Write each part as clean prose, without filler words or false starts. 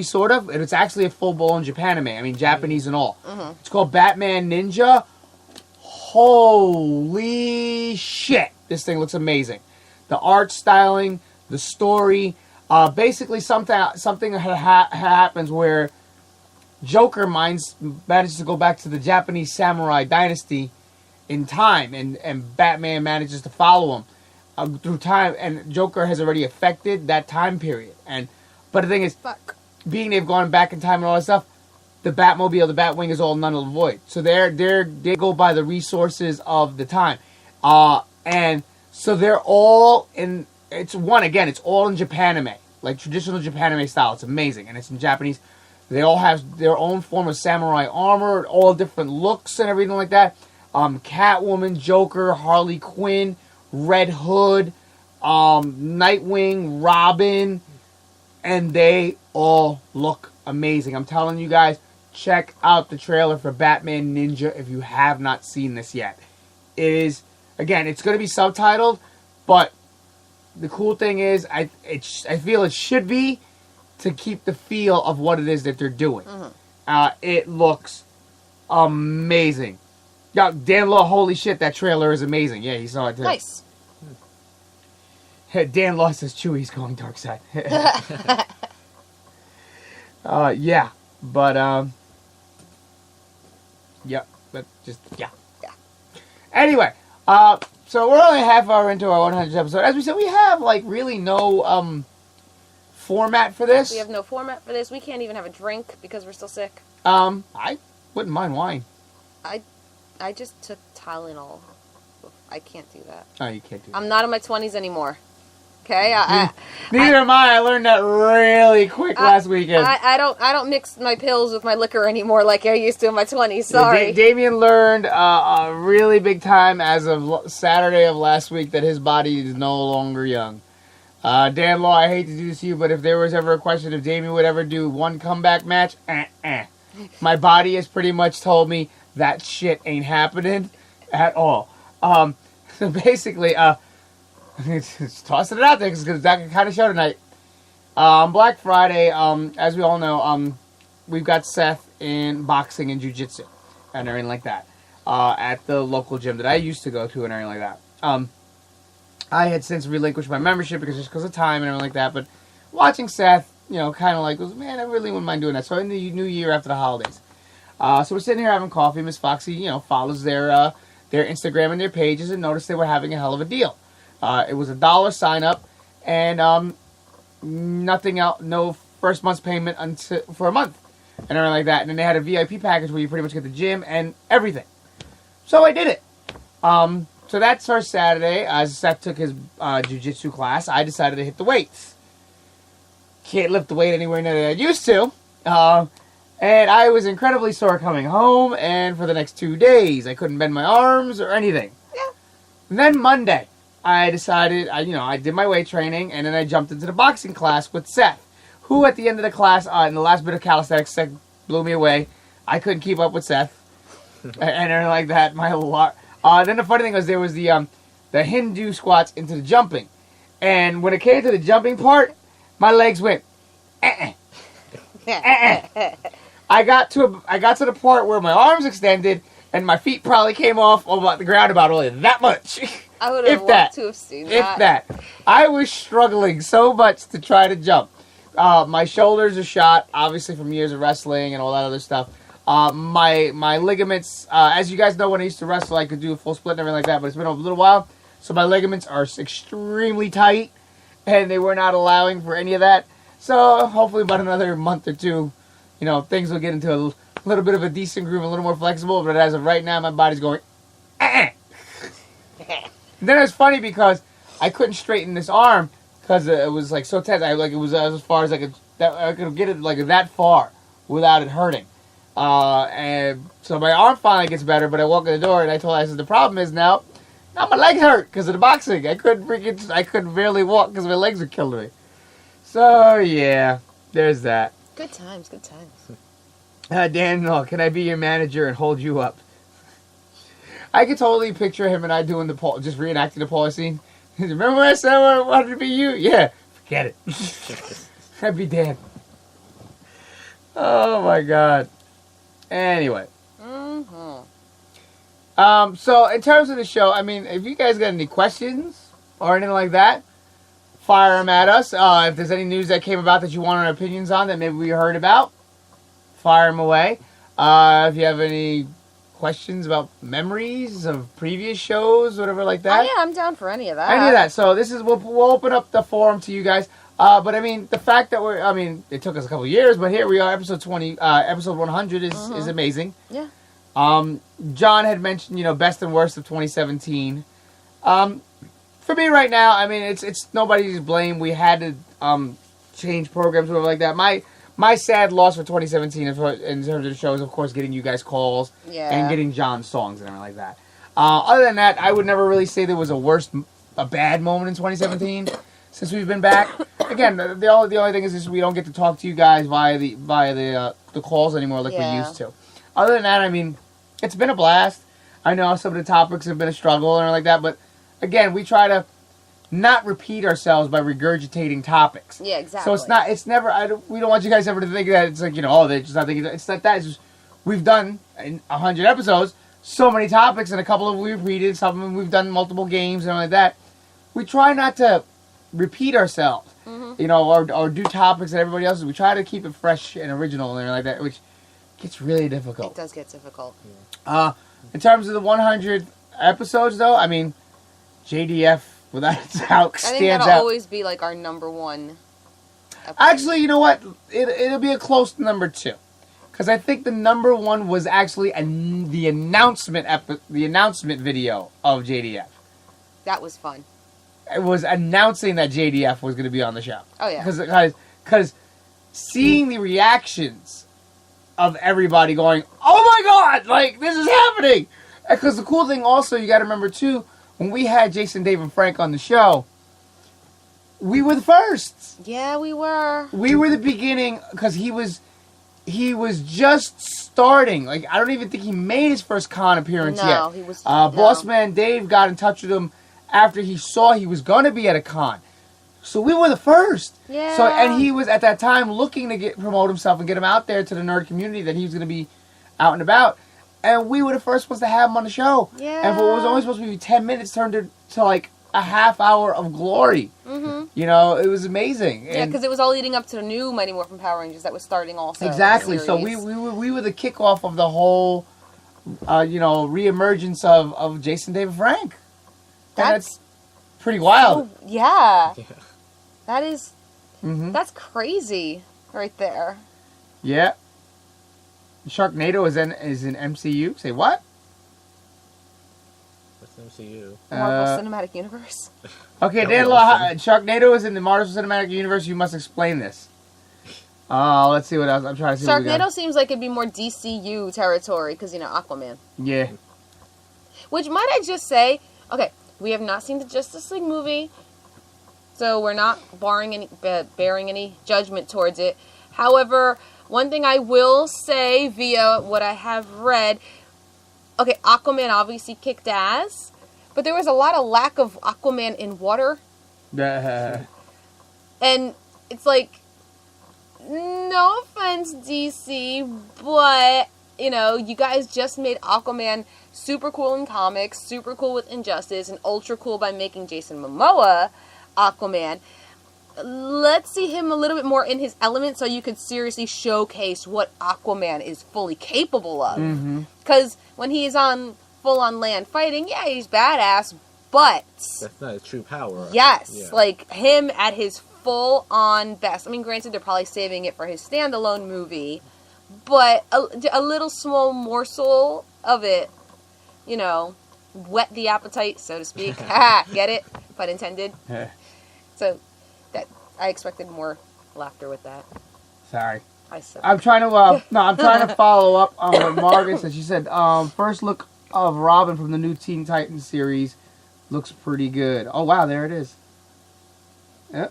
sort of, and it's actually a full-blown Japanime. I mean, Japanese and all. It's called Batman Ninja. Holy shit. This thing looks amazing. The art styling, the story. Basically, something happens where Joker manages to go back to the Japanese samurai dynasty in time, and Batman manages to follow him through time, and Joker has already affected that time period. But the thing is, being they've gone back in time and all that stuff, the Batmobile, the Batwing is all null and void. So they go by the resources of the time, and so they're all in. It's all in Japanime, like traditional Japanime style. It's amazing, and it's in Japanese. They all have their own form of samurai armor, all different looks and everything like that. Catwoman, Joker, Harley Quinn, Red Hood, Nightwing, Robin, and they all look amazing. I'm telling you guys, check out the trailer for Batman Ninja if you have not seen this yet. It is, again, it's going to be subtitled, but the cool thing is, I feel it should be to keep the feel of what it is that they're doing. It looks amazing. Yeah, Dan Law, holy shit, that trailer is amazing. Yeah, he saw it too. Nice. Dan Law says Chewie's going dark side. Yeah, but yeah. Anyway, so we're only a half hour into our 100th episode. As we said, we have like really no format for this. We have no format for this. We can't even have a drink because we're still sick. I wouldn't mind wine. I just took Tylenol. I can't do that. Oh, you can't do that. I'm not in my 20s anymore. Okay? Neither am I. I learned that really quick last weekend. I don't mix my pills with my liquor anymore like I used to in my 20s. Sorry. Damien learned really big time as of Saturday of last week that his body is no longer young. Dan Law, I hate to do this to you, but if there was ever a question if Damien would ever do one comeback match, my body has pretty much told me that shit ain't happening at all. So basically, just tossing it out there because that can kind of show tonight. Black Friday, as we all know, we've got Seth in boxing and jiu-jitsu and everything like that at the local gym that I used to go to and everything like that. I had since relinquished my membership because of time and everything like that, but watching Seth, kind of like, man, I really wouldn't mind doing that. So in the new year after the holidays. So we're sitting here having coffee. Miss Foxy, follows their Instagram and their pages and noticed they were having a hell of a deal. It was $1 sign up and nothing else, no first month's payment for a month and everything like that. And then they had a VIP package where you pretty much get the gym and everything. So I did it. So that's our Saturday. As Seth took his jiu-jitsu class, I decided to hit the weights. Can't lift the weight anywhere near that I used to. And I was incredibly sore coming home, and for the next 2 days, I couldn't bend my arms or anything. Yeah. And then Monday, I decided, I did my weight training, and then I jumped into the boxing class with Seth, who at the end of the class, in the last bit of calisthenics, Seth blew me away. I couldn't keep up with Seth, and everything like that. Then the funny thing was there was the Hindu squats into the jumping, and when it came to the jumping part, my legs went, I got to the part where my arms extended and my feet probably came off the ground about only that much. I would have loved to have seen that. If that. I was struggling so much to try to jump. My shoulders are shot, obviously from years of wrestling and all that other stuff. My ligaments, as you guys know, when I used to wrestle, I could do a full split and everything like that, but it's been a little while. So my ligaments are extremely tight, and they were not allowing for any of that. So hopefully about another month or two, things will get into a little bit of a decent groove, a little more flexible. But as of right now, my body's going, Then it's funny because I couldn't straighten this arm because it was like so tense. It was as far as I could get it like that far without it hurting. And so my arm finally gets better, but I walk in the door and I told her, I said, the problem is now my legs hurt because of the boxing. I couldn't barely walk because my legs were killing me. So yeah, there's that. Good times. Dan, can I be your manager and hold you up? I could totally picture him and I doing just reenacting the Paul scene. Remember when I said I wanted to be you? Yeah, forget it. That'd be Dan. Oh my god. Anyway. Mm-hmm. So in terms of the show, I mean, if you guys got any questions or anything like that, fire them at us. If there's any news that came about that you want our opinions on that maybe we heard about, fire them away. If you have any questions about memories of previous shows, whatever like that. Oh, yeah, I'm down for any of that. Any of that. So this is we'll open up the forum to you guys. But I mean, the fact that it took us a couple of years, but here we are, episode 20, episode 100 is amazing. Yeah. John had mentioned, best and worst of 2017. For me right now, I mean, it's nobody's to blame. We had to change programs, whatever like that. My sad loss for 2017 in terms of the show is, of course, getting you guys calls and getting John's songs and everything like that. Other than that, I would never really say there was a bad moment in 2017 since we've been back. Again, the only thing is we don't get to talk to you guys via the calls anymore like we used to. Other than that, I mean, it's been a blast. I know some of the topics have been a struggle and like that, but again, we try to not repeat ourselves by regurgitating topics. Yeah, exactly. So it's never. We don't want you guys ever to think that it's like they're just not thinking. It's not that. It's just we've done in 100 episodes so many topics, and a couple of them we repeated. Some of them we've done multiple games and like that. We try not to repeat ourselves, or do topics that everybody else is. We try to keep it fresh and original and like that, which gets really difficult. It does get difficult. In terms of the 100 episodes, though, I mean, JDF, without a doubt, stands out. I think that'll always be like our number one episode. Actually, you know what? It'll be a close number 2. Because I think the number 1 was actually the announcement video of JDF. That was fun. It was announcing that JDF was going to be on the show. Oh, yeah. Because seeing the reactions of everybody going, oh my god, like, this is happening! Because the cool thing also, you got to remember, too, when we had Jason, Dave, and Frank on the show, we were the first. Yeah, we were. We were the beginning, because he was just starting. Like, I don't even think he made his first con appearance yet. No, he was... Bossman Dave got in touch with him after he saw he was going to be at a con. So we were the first. Yeah. So, and he was, at that time, looking to promote himself and get him out there to the nerd community that he was going to be out and about. And we were the first ones to have him on the show. Yeah. And what was only supposed to be 10 minutes turned to like a half hour of glory. Mm-hmm. It was amazing. Yeah, because it was all leading up to the new Mighty Morphin Power Rangers that was starting also. Exactly. So we were the kickoff of the whole, reemergence of Jason, David, Frank. That's pretty wild. Yeah. That is... Mm-hmm. That's crazy right there. Yeah. Sharknado is in MCU. Say what? What's MCU? Marvel Cinematic Universe. Okay, Sharknado is in the Marvel Cinematic Universe. You must explain this. Let's see what else. I'm trying to see. Sharknado seems like it'd be more DCU territory because Aquaman. Yeah. Which might I just say? Okay, we have not seen the Justice League movie, so we're not bearing any judgment towards it. However, one thing I will say via what I have read, okay, Aquaman obviously kicked ass, but there was a lot of lack of Aquaman in water. And it's like, no offense, DC, but, you guys just made Aquaman super cool in comics, super cool with Injustice, and ultra cool by making Jason Momoa Aquaman. Let's see him a little bit more in his element so you could seriously showcase what Aquaman is fully capable of. Because when he's on full-on land fighting, yeah, he's badass, but... That's not his true power. Yes, yeah. Like him at his full-on best. I mean, granted, they're probably saving it for his standalone movie, but a little small morsel of it, whet the appetite, so to speak. Get it? Pun intended. So... I expected more laughter with that. Sorry. I'm trying to follow up on what Margaret said. She said, first look of Robin from the new Teen Titans series looks pretty good. Oh, wow, there it is.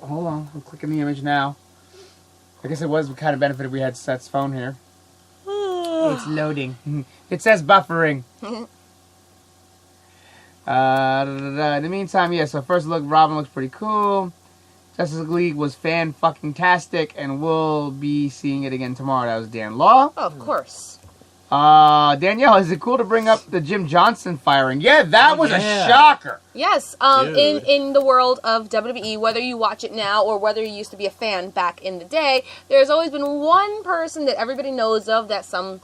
Hold on. I'm clicking the image now. I guess it was kind of benefit if we had Seth's phone here. It's loading. It says buffering. In the meantime, so first look, Robin looks pretty cool. Justice League was fan-fucking-tastic, and we'll be seeing it again tomorrow. That was Dan Law. Oh, of course. Danielle, is it cool to bring up the Jim Johnston firing? Yeah, that was a shocker. Yes, in the world of WWE, whether you watch it now or whether you used to be a fan back in the day, there's always been one person that everybody knows of that some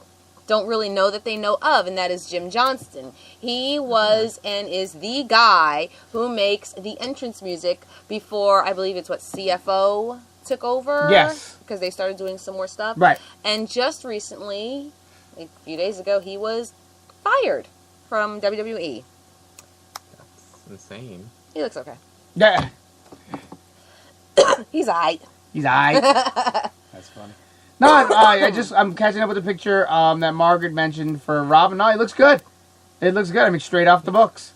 don't really know that they know of, and that is Jim Johnston. He was and is the guy who makes the entrance music before, I believe it's CFO took over? Yes. Because they started doing some more stuff. Right. And just recently, a few days ago, he was fired from WWE. That's insane. He looks okay. Yeah. He's aight. He's aight. That's funny. No, I'm catching up with the picture that Margaret mentioned for Robin. No, it looks good. It looks good. I mean, straight off the books.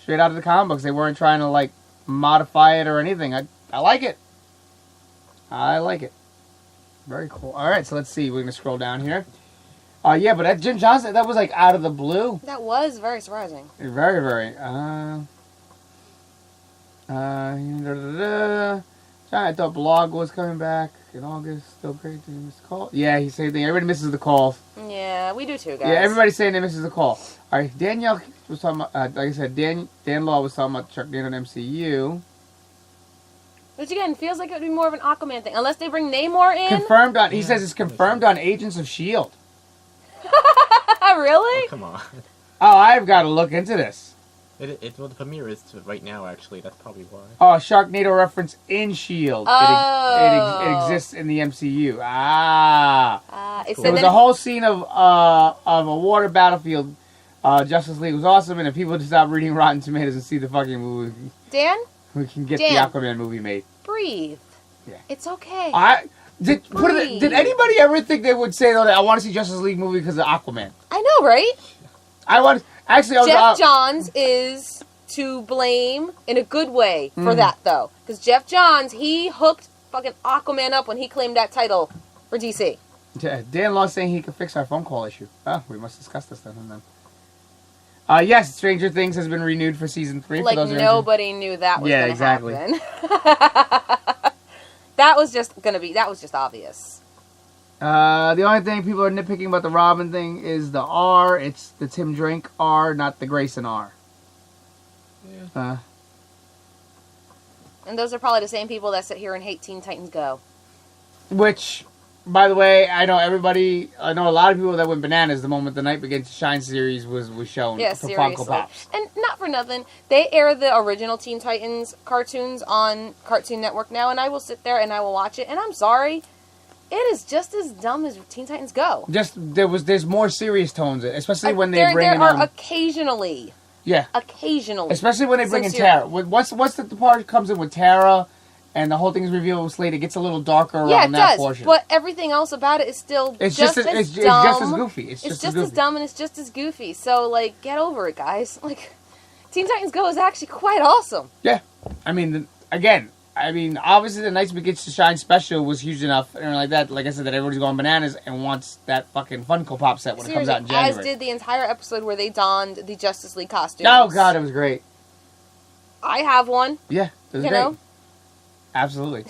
Straight out of the comic books. They weren't trying to, modify it or anything. I like it. I like it. Very cool. All right, so let's see. We're going to scroll down here. Yeah, but that Jim Johnston, that was, out of the blue. That was very surprising. Very, very. I thought Blog was coming back in August. Still great. Did you miss the call? Yeah, he's saying thing. Everybody misses the calls. Yeah, we do too, guys. Yeah, everybody's saying they misses the call. All right, Danielle was talking about, like I said, Dan Law was talking about Chuck Dane on MCU. Which again feels like it would be more of an Aquaman thing, unless they bring Namor in. Confirmed on. He says it's confirmed on Agents of S.H.I.E.L.D. Really? Oh, come on. Oh, I've got to look into this. Well, the premiere is right now, actually. That's probably why. Oh, Sharknado reference in S.H.I.E.L.D. Oh. It exists in the MCU. Ah. It Cool. There said was that a whole scene of a water battlefield. Justice League was awesome, and if people just stop reading Rotten Tomatoes and see the fucking movie, Dan, we can get Dan. the Aquaman movie made. breathe. Yeah. It's okay. Did anybody ever think they would say though that I want to see Justice League movie because of Aquaman? I know, right? Jeff Johns is to blame in a good way for that, though. Because Jeff Johns, he hooked fucking Aquaman up when he claimed that title for DC. Dan Law saying he could fix our phone call issue. Oh, we must discuss this then. Yes, Stranger Things has been renewed for season 3. Like, for those nobody knew that was going to exactly. happen. That was just obvious. The only thing people are nitpicking about the Robin thing is the R. It's the Tim Drake R, not the Grayson R. Yeah. And those are probably the same people that sit here and hate Teen Titans Go. Which, by the way, I know a lot of people that went bananas the moment the Night Begins to Shine series was shown. Yeah, for seriously. Funko Pops. And not for nothing, they air the original Teen Titans cartoons on Cartoon Network now, and I will sit there and I will watch it, and I'm sorry, it is just as dumb as Teen Titans Go. There's more serious tones, especially when they bring in... There are occasionally... Yeah. Occasionally. Especially when they bring in Tara. Once the part comes in with Tara and the whole thing is revealed with Slade, it gets a little darker around that portion. But everything else about it is still it's just as dumb. It's just as goofy. It's just as dumb and it's just as goofy. So, get over it, guys. Teen Titans Go is actually quite awesome. Yeah. Obviously the Night Begins to Shine special was huge enough and like that. Like I said, that everybody's going bananas and wants that fucking Funko Pop set when it comes out in January. As did the entire episode where they donned the Justice League costumes. Oh, God, it was great. I have one. Yeah, it was great. Know? Absolutely.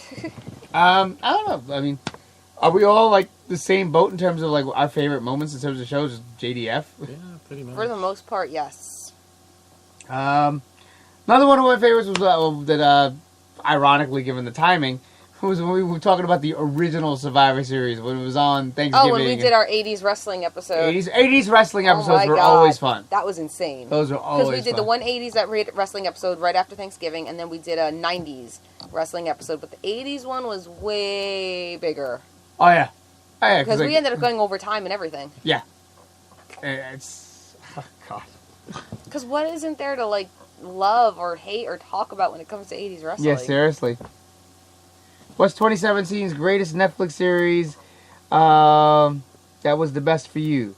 I don't know. Are we all, the same boat in terms of, our favorite moments in terms of shows? JDF? Yeah, pretty much. For the most part, yes. Another one of my favorites was ironically, given the timing, was when we were talking about the original Survivor Series when it was on Thanksgiving. Oh, when we did our 80s wrestling episode. 80s wrestling episodes were always fun. That was insane. Those were always fun. Because we did the 180s wrestling episode right after Thanksgiving, and then we did a 90s wrestling episode. But the 80s one was way bigger. Oh, yeah. Because we ended up going over time and everything. Yeah. It's... Oh, God. Because what isn't there to, love or hate or talk about when it comes to 80s wrestling? Yeah, seriously. What's 2017's greatest Netflix series that was the best for you?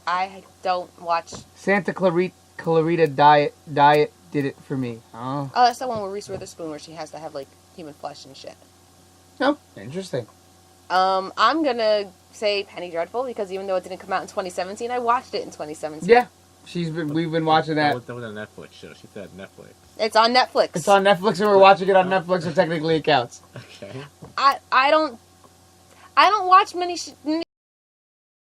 I don't watch... Santa Clarita Diet did it for me. Oh, that's the one with Reese Witherspoon where she has to have, human flesh and shit. Oh, interesting. I'm gonna say Penny Dreadful because even though it didn't come out in 2017, I watched it in 2017. Yeah. We've been watching that. That was a Netflix show. She said Netflix. It's on Netflix. It's on Netflix, and we're watching it on Netflix, so technically it counts. Okay. I don't watch many